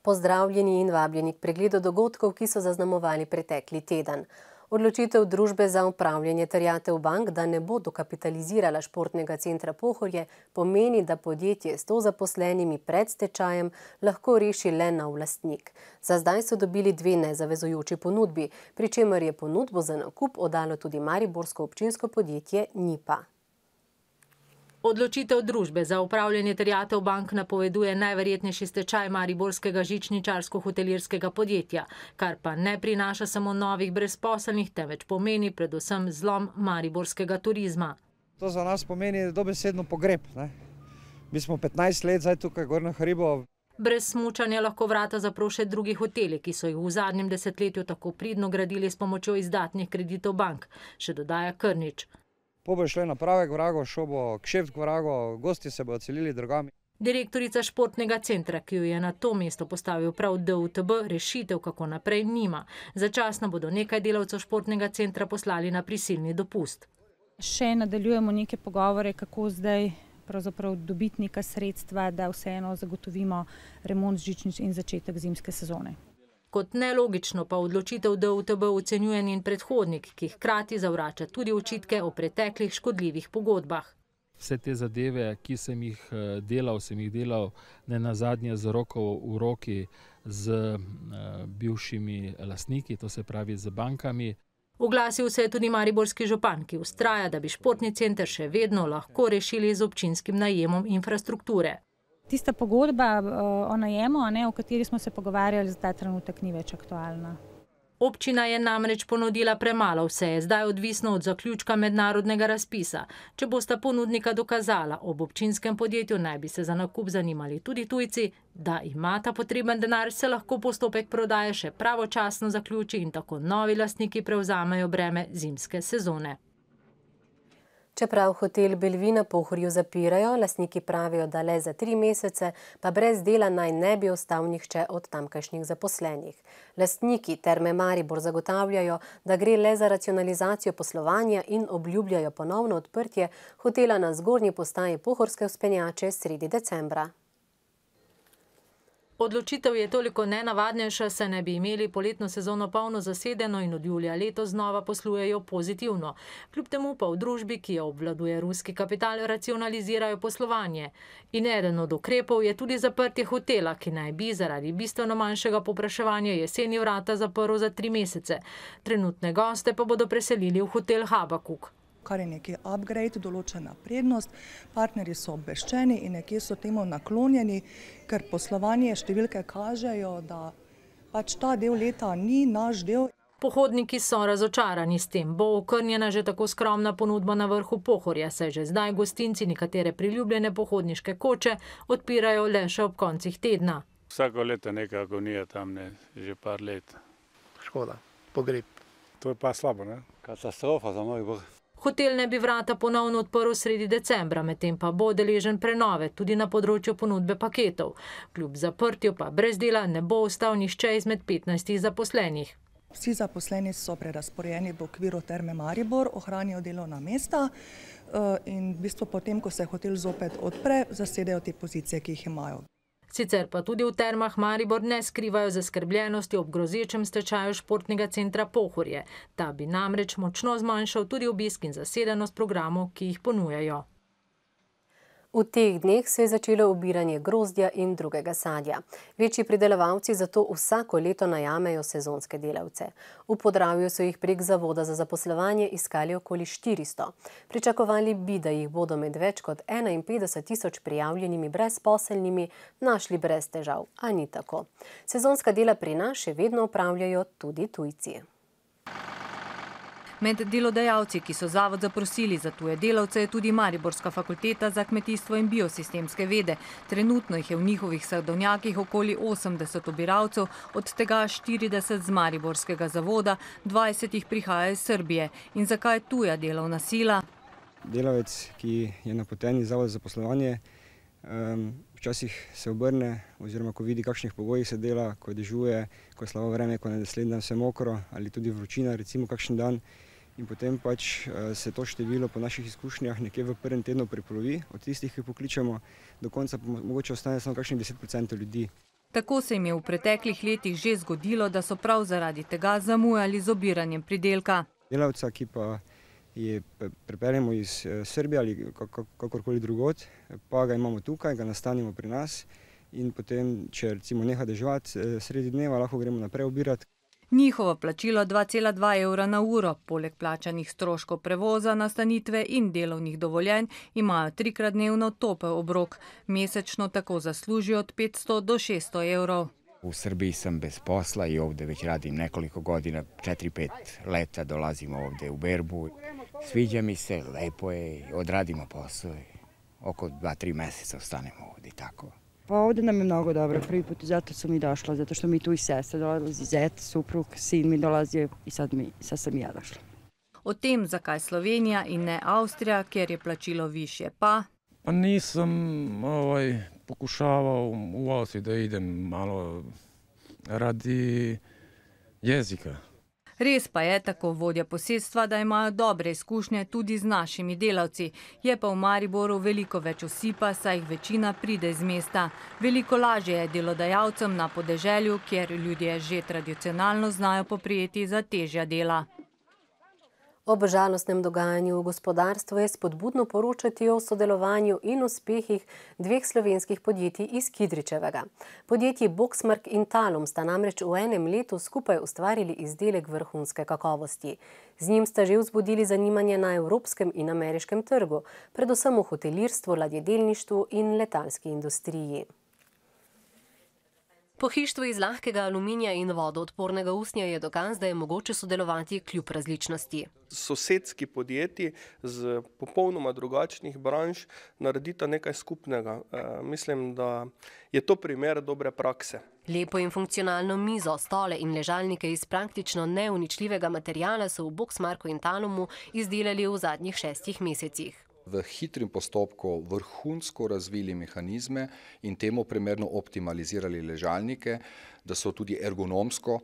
Pozdravljeni in vabljeni k pregledu dogodkov, ki so zaznamovali pretekli teden. Odločitev družbe za upravljanje terjatev bank, da ne bo dokapitalizirala športnega centra Pohorje, pomeni, da podjetje s 100 zaposlenimi pred stečajem lahko reši le nov lastnik. Za zdaj so dobili 2 nezavezujoči ponudbi, pri čemer je ponudbo za nakup oddalo tudi mariborsko občinsko podjetje NIPA. Odločitev družbe za upravljanje terjatev bank napoveduje najverjetnejši stečaj mariborskega žičničarsko-hotelirskega podjetja, kar pa ne prinaša samo novih brezposelnih, temveč pomeni predvsem zlom mariborskega turizma. To za nas pomeni dobesedno pogreb. Mi smo 15 let zdaj tukaj gor na hribu. Brez smučanja lahko vrata zapro še drugi hoteli, ki so jih v zadnjem desetletju tako pridno gradili s pomočjo izdatnih kreditov bank, še dodaja Krnič. Po bo šle na pravek vrago, šel bo kšeft k vrago, gosti se bodo celili drugami. Direktorica športnega centra, ki jo je na to mesto postavil prav DUTB, rešitev kako naprej nima. Začasno bodo nekaj delavcev športnega centra poslali na prisilni dopust. Še nadaljujemo neke pogovore, kako zdaj pravzaprav dobiti neka sredstva, da vseeno zagotovimo remont žičnic in začetek zimske sezone. Kot nelogično pa odločitev DUTB ocenjuje njen predhodnik, ki hkrati zavrača tudi očitke o preteklih škodljivih pogodbah. Vse te zadeve, ki sem jih delal nenazadnje z roko v roki z bivšimi lastniki, to se pravi z bankami. Oglasil se je tudi mariborski župan, ki vztraja, da bi športni center še vedno lahko rešili z občinskim najemom infrastrukture. Tista pogodba o najemu, o kateri smo se pogovarjali, za ta trenutek ni več aktualna. Občina je namreč ponudila premalo, vse je zdaj odvisno od zaključka mednarodnega razpisa. Če bosta ponudnika dokazala, ob občinskem podjetju naj bi se za nakup zanimali tudi tujci, da imata potreben denar, se lahko postopek prodaje še pravočasno zaključi in tako novi lastniki prevzamejo breme zimske sezone. Čeprav hotel Bellevue na Pohorju zapirajo, lastniki pravijo, da le za 3 mesece, pa brez dela naj ne bi ostal nihče od tamkajšnjih zaposlenih. Lastniki Terme Maribor zagotavljajo, da gre le za racionalizacijo poslovanja in obljubljajo ponovno odprtje hotela na zgornji postaji pohorske vzpenjače sredi decembra. Odločitev je toliko nenavadnejša, saj ne bi imeli poletno sezono polno zasedeno in od julija letos znova poslujejo pozitivno. Kljub temu pa v družbi, ki jo obvladuje ruski kapital, racionalizirajo poslovanje. In eden od ukrepov je tudi zaprtje hotela, ki naj bi zaradi bistveno manjšega povpraševanja jeseni vrata zaprl za 3 mesece. Trenutne goste pa bodo preselili v hotel Habakuk. Kar je neki upgrade, določena prednost, partnerji so obveščeni in nekje so temu naklonjeni, ker poslovanje številke kažejo, da pač ta del leta ni naš del. Pohodniki so razočarani s tem. Bo okrnjena že tako skromna ponudba na vrhu Pohorja, saj že zdaj gostinci nekatere priljubljene pohodniške koče odpirajo le še ob koncih tedna. Vsako leto neka agonija tam, že par let. Škoda, pogreb. To je pa slabo, ne? Katastrofa za Maribor. Hotel ne bi vrata ponovno odprl sredi decembra, medtem pa bo deležen prenove tudi na področju ponudbe paketov. Kljub zaprtju pa brez dela ne bo ostal nihče izmed 15 zaposlenih. Vsi zaposleni so prerazporejeni v okviru Terme Maribor, ohranijo delovna mesta in v bistvu potem, ko se hotel zopet odpre, zasedejo te pozicije, ki jih imajo. Sicer pa tudi v Termah Maribor ne skrivajo zaskrbljenosti ob grozečem stečaju športnega centra Pohorje. Ta bi namreč močno zmanjšal tudi obisk in zasedenost programov, ki jih ponujajo. V teh dneh se je začelo obiranje grozdja in drugega sadja. Večji pridelovalci zato vsako leto najamejo sezonske delavce. V Podravju so jih prek Zavoda za zaposlovanje iskali okoli 400. Pričakovali bi, da jih bodo med več kot 51.000 prijavljenimi brezposelnimi našli brez težav, a ni tako. Sezonska dela pri nas še vedno opravljajo tudi tujci. Med delodajalci, ki so zavod zaprosili za tuje delavce, je tudi Mariborska fakulteta za kmetijstvo in biosistemske vede. Trenutno jih je v njihovih sadovnjakih okoli 80 obiralcev, od tega 40 z Mariborskega zavoda, 20 jih prihaja iz Srbije. In zakaj tuja delovna sila? Delavec, ki je napoten iz Zavoda za zaposlovanje, včasih se obrne, oziroma ko vidi, kakšnih pogojih se dela, ko dežuje, ko je slabo vreme, ko je naslednji dan vse mokro ali tudi vročina, recimo kakšen dan. In potem pač se to število po naših izkušnjah nekje v prvem tednu prepolovi, od tistih, ki pokličemo, do konca mogoče ostane samo kakšnih 10% ljudi. Tako se jim je v preteklih letih že zgodilo, da so prav zaradi tega zamujali z obiranjem pridelka. Delavca, ki pa je pripeljemo iz Srbije ali kakorkoli drugod, pa ga imamo tukaj, ga nastanimo pri nas in potem, če recimo neha deževati sredi dneva, lahko gremo naprej obirati. Njihovo plačilo 2,2 evra na uro, poleg plačanih stroškov prevoza, nastanitve in delovnih dovoljenj, imajo 3-krat dnevno topel obrok. Mesečno tako zaslužijo od 500 do 600 evrov. U Srbiji sam bez posla i ovdje već radim nekoliko godina, 4-5 leta dolazim ovdje u berbu. Sviđa mi se, lepo je, odradimo posao, oko 2-3 mjeseca ostanemo ovdje tako. Pa ovdje nam je mnogo dobro, prvi put zato sam i došla, zato što mi tu i sestra dolazi, zet, suprug, sin mi dolazio i sad sam i ja došla. O tem, zakaj Slovenija in ne Avstrija, kjer je plačilo višje, pa... Pa nisam pokušavao u Avstriji da idem malo radi jezika. Res pa je, tako vodja posestva, da imajo dobre izkušnje tudi z našimi delavci. Je pa v Mariboru veliko več osipa, saj jih večina pride iz mesta. Veliko lažje je delodajalcem na podeželju, kjer ljudje že tradicionalno znajo poprijeti za težja dela. Ob žalostnem dogajanju v gospodarstvu je spodbudno poročati o sodelovanju in uspehih dveh slovenskih podjetij iz Kidričevega. Podjetji Boxmark in Talum sta namreč v enem letu skupaj ustvarili izdelek vrhunske kakovosti. Z njim sta že vzbudili zanimanje na evropskem in ameriškem trgu, predvsem v hotelirstvu, ladjedelništvu in letalski industriji. Pohištvo iz lahkega aluminija in vodoodpornega usnja je dokaz, da je mogoče sodelovati kljub različnosti. Sosedski podjetji z popolnoma drugačnih branž naredita nekaj skupnega. Mislim, da je to primer dobre prakse. Lepo in funkcionalno mizo, stole in ležalnike iz praktično neuničljivega materiala so v Boxmarku in Talumu izdelali v zadnjih 6 mesecih. V hitrim postopku vrhunsko razvili mehanizme in temu primerno optimalizirali ležalnike, da so tudi ergonomsko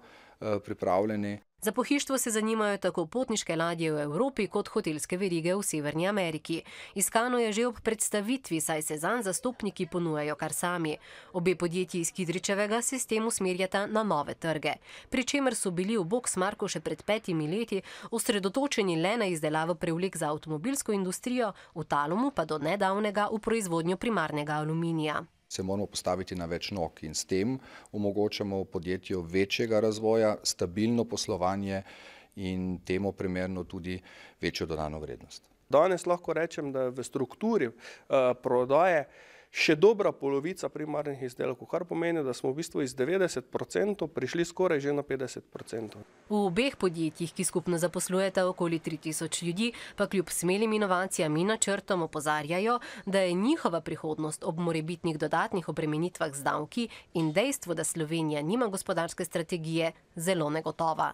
pripravljeni. Za pohištvo se zanimajo tako potniške ladje v Evropi kot hotelske verige v Severni Ameriki. Iskano je že ob predstavitvi, saj se zanj zastopniki ponujajo kar sami. Obe podjetji iz Kidričevega se s tem usmerjata na nove trge. Pričemer so bili v Boxmarku še pred 5 leti osredotočeni le na izdelavo prevlek za avtomobilsko industrijo, v Talumu pa do nedavnega v proizvodnjo primarnega aluminija. Se moramo postaviti na več nog in s tem omogočamo podjetju večjega razvoja, stabilno poslovanje in temu primerno tudi večjo dodano vrednost. Danes lahko rečem, da je v strukturi prodaje še dobra polovica primarnih izdelkov, kar pomeni, da smo v bistvu iz 90% prišli skoraj že na 50%. V obeh podjetjih, ki skupno zaposlujeta okoli 3000 ljudi, pa kljub smelim inovacijam in načrtom opozarjajo, da je njihova prihodnost ob morebitnih dodatnih obremenitvah z davki in dejstvo, da Slovenija nima gospodarske strategije, zelo negotova.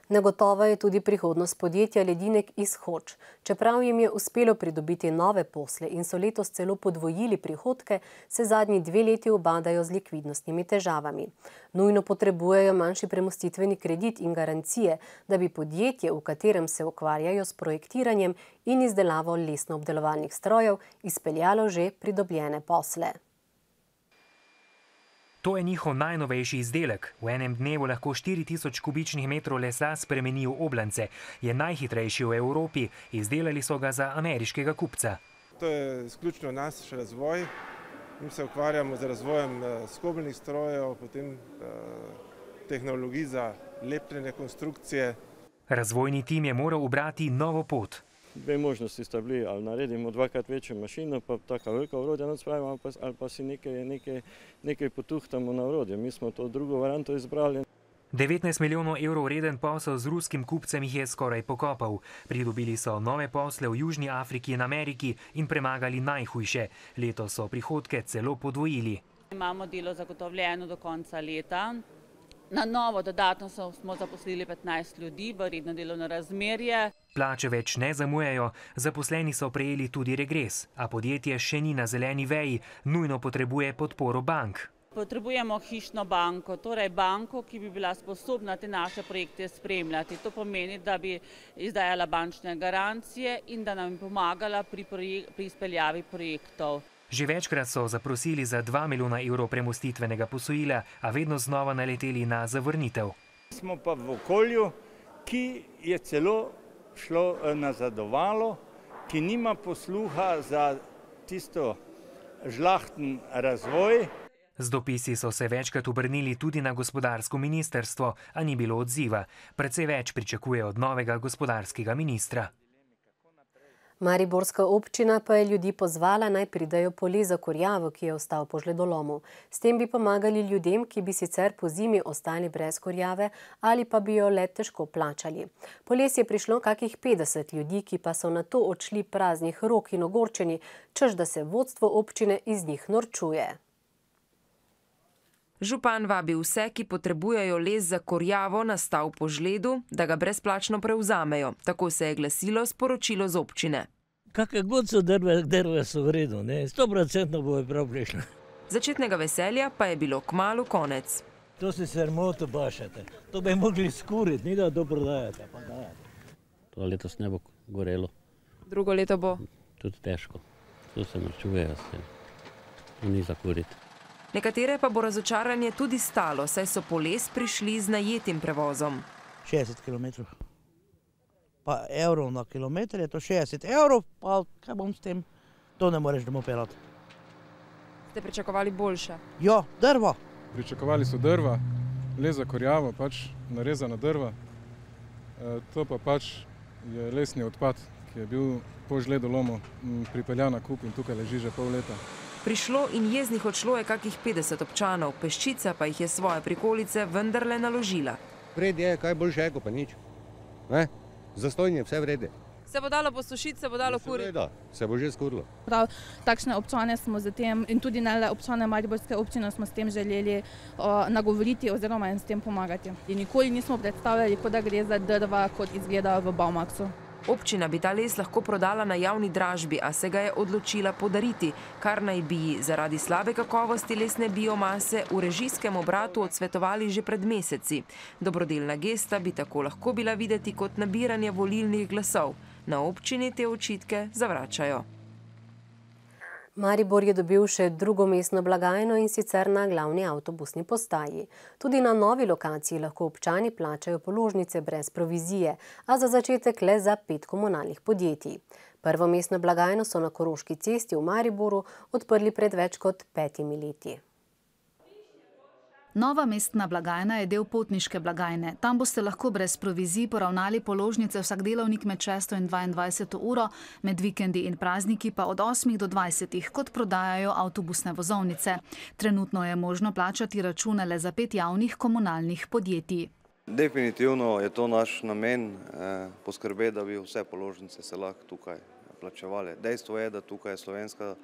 Negotova je tudi prihodnost podjetja Ledinek iz Hoč. Čeprav jim je uspelo pridobiti nove posle in so letos celo podvojili prihodke, se zadnji 2 leti ubadajo z likvidnostnimi težavami. Nujno potrebujejo manjši premostitveni kredit in garancije, da bi podjetje, v katerem se ukvarjajo s projektiranjem in izdelavo lesno-obdelovalnih strojev, izpeljalo že pridobljene posle. To je njihov najnovejši izdelek. V enem dnevu lahko 4000 kubičnih metrov lesa spremeni v oblance. Je najhitrejši v Evropi. Izdelali so ga za ameriškega kupca. To je izključno naš razvoj. Mi se ukvarjamo z razvojem skobelnih strojev, potem tehnologij za lepljenje konstrukcije. Razvojni tim je moral ubrati novo pot. 2 možnosti sta bili, ali naredimo 2-krat večjo mašino, pa taka velika orodja not spravimo, ali pa si nekaj potuhtamo na orodje. Mi smo to drugo varianto izbrali. 19 milijonov evrov vreden posel z ruskim kupcem jih je skoraj pokopal. Pridobili so nove posle v Južni Afriki in Ameriki in premagali najhujše. Letos so prihodke celo podvojili. Imamo delo zagotovljeno do konca leta. Na novo dodatno smo zaposlili 15 ljudi v redno delovno razmerje. Plače več ne zamujajo, zaposleni so prejeli tudi regres, a podjetje še ni na zeleni veji, nujno potrebuje podporo bank. Potrebujemo hišno banko, torej banko, ki bi bila sposobna te naše projekte spremljati. To pomeni, da bi izdajala bančne garancije in da nam pomagala pri izpeljavi projektov. Že večkrat so zaprosili za 2 milijona evrov premostitvenega posojila, a vedno znova naleteli na zavrnitev. Smo pa v okolju, ki je celo šlo nazadovalo, ki nima posluha za tisto žlahtni razvoj. Z dopisi so se večkrat obrnili tudi na gospodarsko ministrstvo, a ni bilo odziva. Precej več pričakuje od novega gospodarskega ministra. Mariborska občina pa je ljudi pozvala, naj pridejo polezat kurjavo, ki je ostal po žledolomu. S tem bi pomagali ljudem, ki bi sicer po zimi ostali brez kurjave ali pa bi jo le težko plačali. Po les je prišlo kakih 50 ljudi, ki pa so nato odšli praznih rok in ogorčeni, češ da se vodstvo občine iz njih norčuje. Župan vabi vse, ki potrebujejo les za kurjavo nastal po žledu, da ga brezplačno prevzamejo. Tako se je glasilo sporočilo z občine. Kakve god so drve so v redu, 100% bojo prav prišli. Začetnega veselja pa je bilo kmalu konec. To se sramoto bašate. To bi mogli skuriti, ni da to prodajate. To letos ne bo gorelo. Drugo leto bo? Tudi težko. To se norčujejo s tem. To ni za kuriti. Nekatere pa bo razočaranje tudi stalo, saj so po les prišli z najetim prevozom. 60 km. Pa evrov na kilometr je to 60 evrov, pa kaj bom s tem? To ne moreš domov pelati. Ste pričakovali boljše? Ja, drva. Pričakovali so drva, les za kurjavo, pač narezana drva. To pa pač je lesni odpad, ki je bil po žledolomu pripeljan na kup in tukaj leži že pol leta. Prišlo in jeznih odšlo je kakih 50 občanov, peščica pa jih je svoje prikolice vendarle naložila. Vred je, kaj bolj žego, pa nič. Zastojnje, vse vrede. Se bo dalo posušiti, se bo dalo kuriti? Da, se bo že skurilo. Prav, takšne občane smo z tem in tudi ne le občane Mariborske občine smo s tem želeli nagovoriti oziroma jim s tem pomagati. In nikoli nismo predstavljali, kot da gre za drva, kot izgleda v Baumaxu. Občina bi ta les lahko prodala na javni dražbi, a se ga je odločila podariti, kar naj bi ji zaradi slabe kakovosti lesne biomase v režijskem obratu odsvetovali že pred meseci. Dobrodelna gesta bi tako lahko bila videti kot nabiranje volilnih glasov. Na občini te očitke zavračajo. Maribor je dobil še drugo mestno blagajno in sicer na glavni avtobusni postaji. Tudi na novi lokaciji lahko občani plačajo položnice brez provizije, a za začetek le za 5 komunalnih podjetij. Prvo mestno blagajno so na Koroški cesti v Mariboru odprli pred več kot 5 leti. Nova mestna blagajna je del potniške blagajne. Tam boste lahko brez provizij poravnali položnice vsak delovnik med 6. in 22. uro, med vikendi in prazniki pa od 8. do 20. kot prodajajo avtobusne vozovnice. Trenutno je možno plačati račune le za 5 javnih komunalnih podjetij. Definitivno je to naš namen poskrbeti, da bi vse položnice se lahko tukaj plačevali. Dejstvo je, da tukaj je slovenska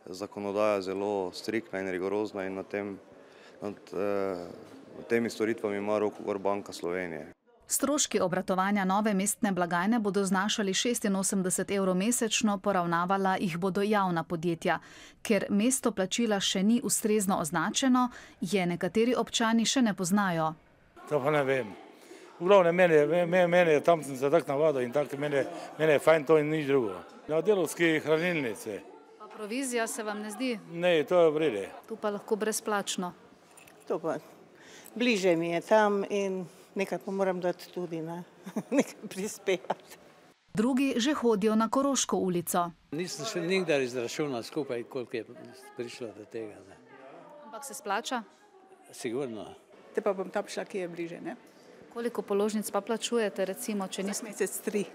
zakonodaja zelo striktna in rigorozna in nad temi storitvami ima roko gor Banka Slovenije. Stroški obratovanja nove mestne blagajne bodo znašali 86 evrov mesečno, poravnavala jih bodo javna podjetja. Ker mesto plačila še ni ustrezno označeno, je nekateri občani še ne poznajo. To pa ne vem. V glavnem, mene je tam sem se tak navadil in tako mene je fajn to in nič drugo. Na delovski hranilnici. Pa provizija se vam ne zdi? Ne, to je v redu. Tu pa lahko brezplačno. To pa bliže mi je tam in nekaj pa moram dati tudi, nekaj prispevati. Drugi že hodijo na Koroško ulico. Nisem še nikdar izračunal skupaj, koliko je prišlo do tega. Ampak se splača? Sigurno. Te pa bom tam šla, ki je bliže, ne? Koliko položnic pa plačujete, recimo, če niste? Mesec 3.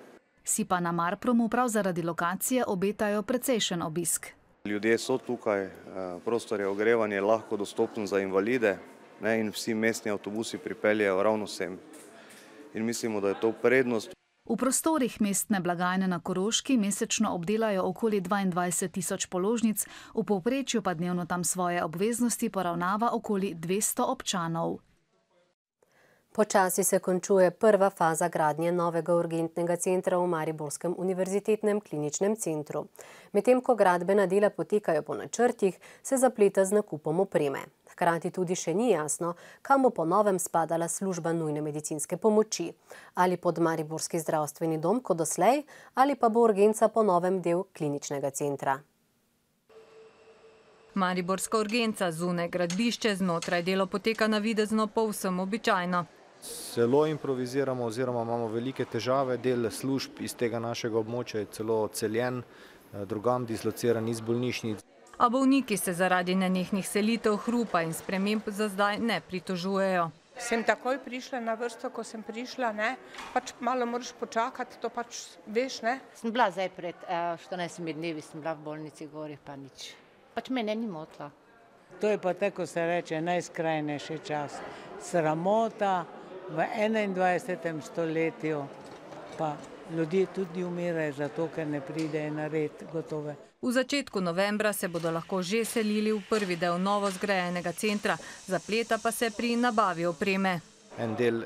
Si pa na Marpromu prav zaradi lokacije obetajo precejšen obisk. Ljudje so tukaj, prostor je ogrevanje, lahko dostopen za invalide in vsi mestni avtobusi pripeljejo ravno sem. In mislimo, da je to prednost. V prostorih mestne blagajne na Koroški mesečno obdelajo okoli 22.000 položnic, v povprečju pa dnevno tam svoje obveznosti poravnava okoli 200 občanov. Počasi se končuje prva faza gradnje novega urgentnega centra v Mariborskem univerzitetnem kliničnem centru. Medtem ko gradbena dela potekajo po načrtih, se zapleta z nakupom opreme. Hkrati tudi še ni jasno, kam bo po novem spadala služba nujne medicinske pomoči. Ali pod Mariborski zdravstveni dom kot doslej, ali pa bo urgenca po novem del kliničnega centra. Mariborska urgenca, zunaj gradbišče, znotraj delo poteka navidezno povsem običajno. Zelo improviziramo oziroma imamo velike težave, del služb iz tega našega območja je celo odseljen, drugam dislociran iz bolnišnic. A bolniki se zaradi nenehnih selitev, hrupa in sprememb za zdaj ne pritožujejo. Sem takoj prišla na vrsto, ko sem prišla, ne, pač malo moraš počakati, to pač veš, ne. Sem bila zdaj pred 14 dnevi, sem bila v bolnici gori, pa nič. Pač mene ni motila. To je pa tako, se reče, najskrajnejši čas. Sramota v 21. stoletju, pa ljudje tudi umirajo zato, ker ne pride na red gotove. V začetku novembra se bodo lahko že selili v prvi del novo zgrajenega centra, zapleta pa se pri nabavi opreme. En del,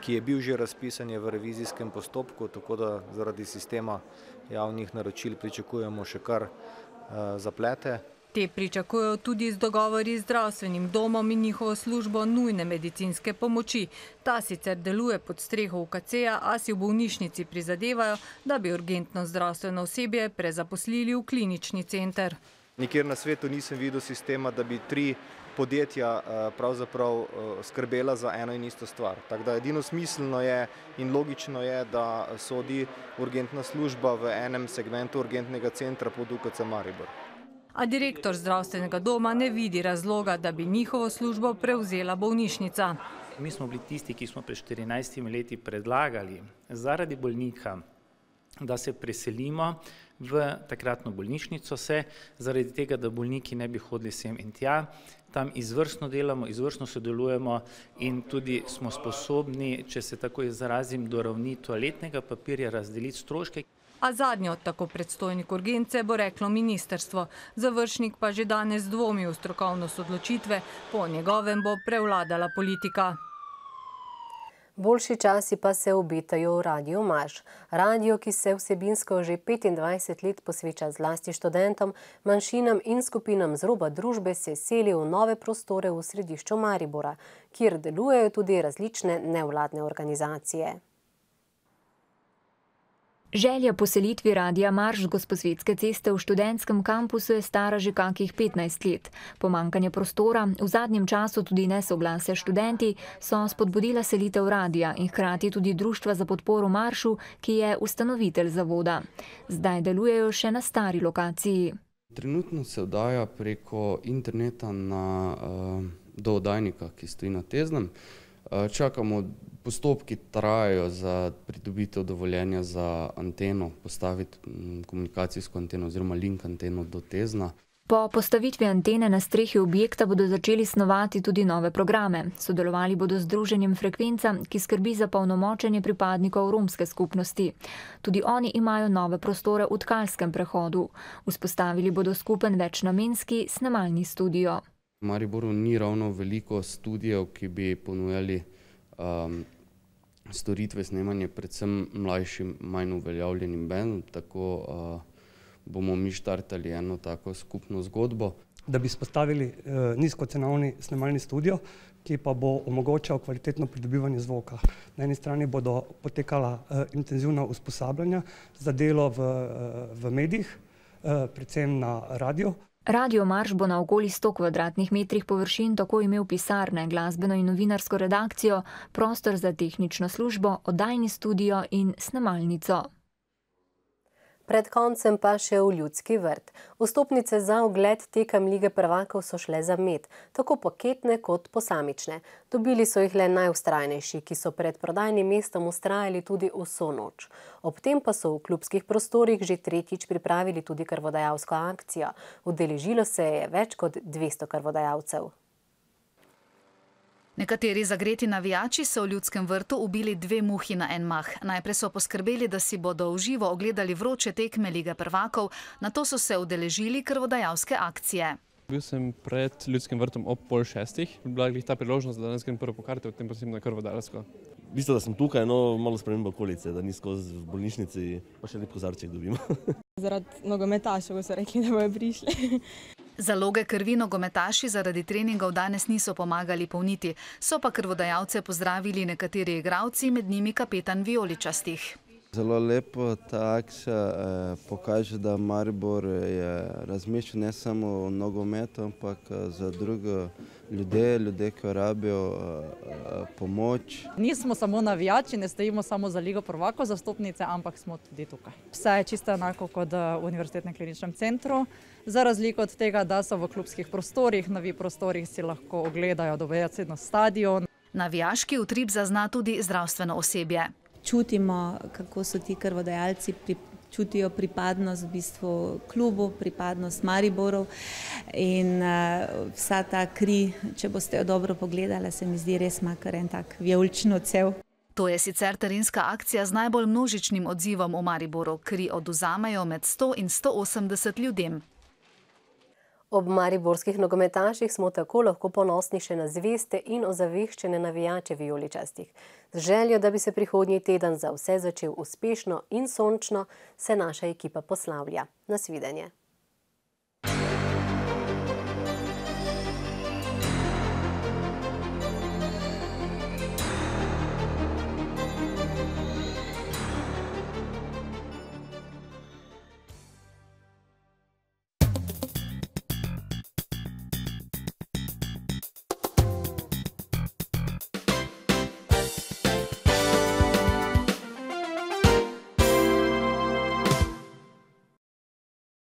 ki je bil že razpisan, je v revizijskem postopku, tako da zaradi sistema javnih naročil pričakujemo še kar zaplete. Te pričakujejo tudi z dogovori z zdravstvenim domom in njihovo službo nujne medicinske pomoči. Ta sicer deluje pod streho UKC-ja, a si v bolnišnici prizadevajo, da bi urgentno zdravstveno osebje prezaposlili v klinični center. Nikjer na svetu nisem videl sistema, da bi 3 podjetja pravzaprav skrbela za eno in isto stvar. Tako da edino smiselno je in logično je, da sodi urgentna služba v enem segmentu urgentnega centra pod UKC Maribor. A direktor zdravstvenega doma ne vidi razloga, da bi njihovo službo prevzela bolnišnica. Mi smo bili tisti, ki smo pred 14 leti predlagali zaradi bolnika, da se preselimo v takratno bolnišnico, zaradi tega, da bolniki ne bi hodili sem in tja. Tam izvrstno delamo, izvrstno sodelujemo in tudi smo sposobni, če se tako izrazim, do ravni toaletnega papirja razdeliti stroške. A zadnjo, tako predstojnik urgence, bo reklo ministrstvo. Završnik pa že danes dvomi v strokovnost odločitve, po njegovem bo prevladala politika. Boljši časi pa se obetajo v Radiu Marš. Radio, ki se vsebinsko že 25 let posveča zlasti študentom, manjšinam in skupinam z roba družbe, se seli v nove prostore v središču Maribora, kjer delujejo tudi različne nevladne organizacije. Želja po selitvi Radia Marš z Gosposvetske ceste v študentskem kampusu je stara že kakih 15 let. Pomanjkanje prostora, v zadnjem času tudi nesoglasja študenti, so spodbudila selitev radia in hkrati tudi Društva za podporo Maršu, ki je ustanovitelj zavoda. Zdaj delujejo še na stari lokaciji. Trenutno se oddaja preko interneta do oddajnika, ki stoji na Teznem. Čakamo, postopki trajajo za pridobitev dovoljenja za anteno, postaviti komunikacijsko anteno oziroma link anteno do Tezna. Po postavitvi antene na strehi objekta bodo začeli snovati tudi nove programe. Sodelovali bodo z Združenjem Frekvenca, ki skrbi za polnomočenje pripadnikov romske skupnosti. Tudi oni imajo nove prostore v Tkalskem prehodu. Vzpostavili bodo skupen večnamenski snemalni studio. V Mariboru ni ravno veliko studijev, ki bi ponujali storitve snemanja predvsem mlajšim, manj uveljavljenim bendom, tako bomo mi štartali eno tako skupno zgodbo. Da bi spostavili nizkocenovni snemalni studio, ki pa bo omogočal kvalitetno pridobivanje zvoka. Na eni strani bodo potekala intenzivna usposabljanja za delo v medijih, predvsem na radio. Radio Marš bo na okoli 100 kvadratnih metrih površin tako imel pisarne, glasbeno in novinarsko redakcijo, prostor za tehnično službo, oddajni studio in snemalnico. Pred koncem pa še v Ljudski vrt. Vstopnice za ogled tekem Lige prvakov so šle za med, tako paketne kot posamične. Dobili so jih le najvztrajnejši, ki so pred prodajnim mestom vztrajali tudi vso noč. Ob tem pa so v klubskih prostorih že tretjič pripravili tudi krvodajalsko akcijo. Udeležilo se je več kot 200 krvodajalcev. Nekateri zagreti navijači so v Ljudskem vrtu ubili 2 muhi na en mah. Najprej so poskrbeli, da si bodo v živo ogledali vroče tekme Lige prvakov, nato so se udeležili krvodajalske akcije. Bil sem pred Ljudskim vrtom ob 5:30. Bila je ta priložnost, da danes grem prvo po karte, potem pa sem na krvodajalsko. V bistvu, da sem tukaj, no malo sprememba okolice, da ni skozi v bolnišnici, pa še lep kozarček dobimo. Zaradi nogometašev so rekli, da bojo prišli. Zaloge krvi nogometaši zaradi treningov danes niso pomagali polniti, so pa krvodajalce pozdravili nekateri igralci, med njimi kapetan vijoličastih. Zelo lepo ta akcija pokaže, da Maribor je razmišljal ne samo o nogometu, ampak za druge ljudi, ki rabijo pomoč. Nismo samo navijači, ne stojimo samo za Ligo prvakov zastopnice, ampak smo tudi tukaj. Vse je čisto enako kot v Univerzitetnem kliničnem centru, za razliko od tega, da so v klubskih prostorih, novi prostorih si lahko ogledajo dobesedno stadion. Navijaški utrip zazna tudi zdravstveno osebje. Čutimo, kako so ti krvodajalci čutijo pripadnost v bistvu klubu, pripadnost Mariboru in vsa ta kri, če boste jo dobro pogledali, se mi zdi res ima kar en tak vijoličen odsev. To je sicer terenska akcija z najbolj množičnim odzivom v Mariboru. Kri odvzamejo med 100 in 180 ljudem. Ob mariborskih nogometaših smo tako lahko ponosni še na zveste in ozaveščene navijače vijoličastih. Z željo, da bi se prihodnji teden za vse začel uspešno in sončno, se naša ekipa poslavlja. Nasvidenje.